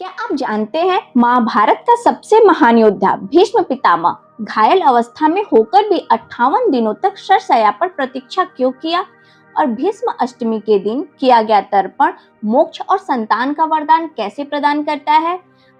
क्या आप जानते हैं महाभारत का सबसे महान योद्धा भीष्म पितामह घायल अवस्था में होकर भी 58 दिनों तक शरशय्या पर प्रतीक्षा क्यों किया और भीष्म अष्टमी के दिन किया गया तर्पण मोक्ष और संतान का वरदान कैसे प्रदान करता है।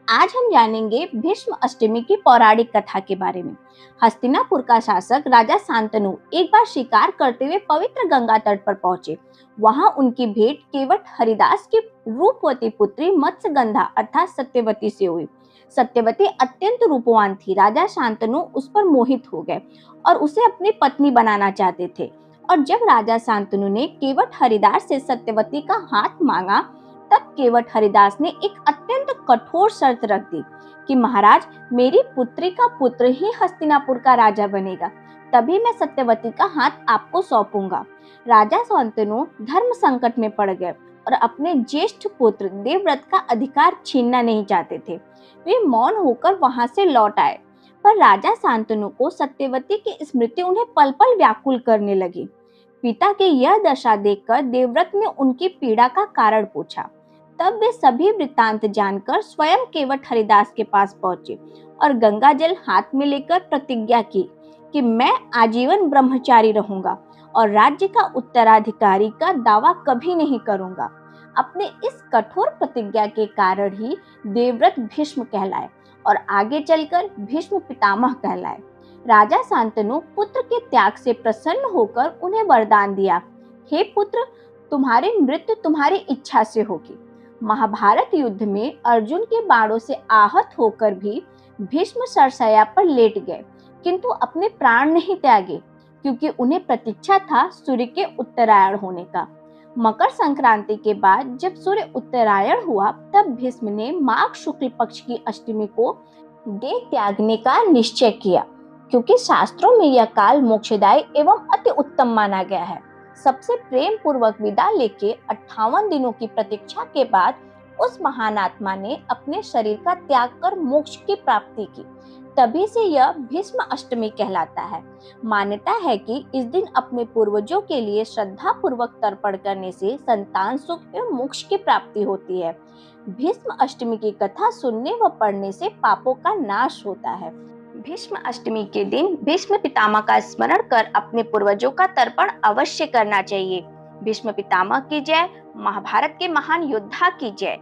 आज हम जानेंगे भीष्म अष्टमी की पौराणिक कथा के बारे में। हस्तिनापुर का शासक राजा शांतनु एक बार शिकार करते हुए पवित्र गंगा तट पर पहुंचे। वहां उनकी भेंट केवट हरिदास की रूपवती पुत्री मत्स्यगंधा अर्थात सत्यवती से हुई। सत्यवती अत्यंत रूपवान थी। राजा शांतनु उस पर मोहित हो गए और उसे अपनी पत्नी बनाना चाहते थे। और जब राजा शांतनु ने केवट हरिदास से सत्यवती का हाथ मांगा, तब केवट हरिदास ने एक अत्यंत कठोर शर्त रख दी कि महाराज, मेरी पुत्री का पुत्र ही हस्तिनापुर का राजा बनेगा, तभी मैं सत्यवती का हाथ आपको सौंपूंगा। राजा शांतनु धर्म संकट में पड़ गए और अपने ज्येष्ठ पुत्र देवव्रत का अधिकार छीनना नहीं चाहते थे। वे मौन होकर वहां से लौट आए, पर राजा शांतनु को सत्यवती की स्मृति उन्हें पल पल व्याकुल करने लगी। पिता की यह दशा देखकर देवव्रत ने उनकी पीड़ा का कारण पूछा। तब वे सभी वृत्तांत जानकर स्वयं केवट हरिदास के पास पहुंचे और गंगा जल हाथ में लेकर प्रतिज्ञा की कि मैं आजीवन ब्रह्मचारी रहूंगा और राज्य का उत्तराधिकारी का दावा कभी नहीं करूंगा। अपने इस कठोर प्रतिज्ञा के कारण ही देवव्रत भीष्म कहलाए और आगे चलकर भीष्म पितामह कहलाए। राजा शांतनु पुत्र के त्याग से प्रसन्न होकर उन्हें वरदान दिया, हे पुत्र, तुम्हारी मृत्यु तुम्हारी इच्छा से होगी। महाभारत युद्ध में अर्जुन के बाणों से आहत होकर भी भीष्म शरशय्या पर लेट गए, किंतु अपने प्राण नहीं त्यागे, क्योंकि उन्हें प्रतीक्षा था सूर्य के उत्तरायण होने का। मकर संक्रांति के बाद जब सूर्य उत्तरायण हुआ, तब भीष्म ने माघ शुक्ल पक्ष की अष्टमी को देह त्यागने का निश्चय किया, क्योंकि शास्त्रों में यह काल मोक्षदायी एवं अति उत्तम माना गया है। सबसे प्रेम पूर्वक विदा लेके 58 दिनों की प्रतीक्षा के बाद उस महान आत्मा ने अपने शरीर का त्याग कर मोक्ष की प्राप्ति की। तभी से यह भीष्म अष्टमी कहलाता है। मान्यता है कि इस दिन अपने पूर्वजों के लिए श्रद्धा पूर्वक तर्पण करने से संतान सुख एवं मोक्ष की प्राप्ति होती है। भीष्म अष्टमी की कथा सुनने व पढ़ने से पापों का नाश होता है। भीष्म अष्टमी के दिन भीष्म पितामह का स्मरण कर अपने पूर्वजों का तर्पण अवश्य करना चाहिए। भीष्म पितामह की जय। महाभारत के महान योद्धा की जय।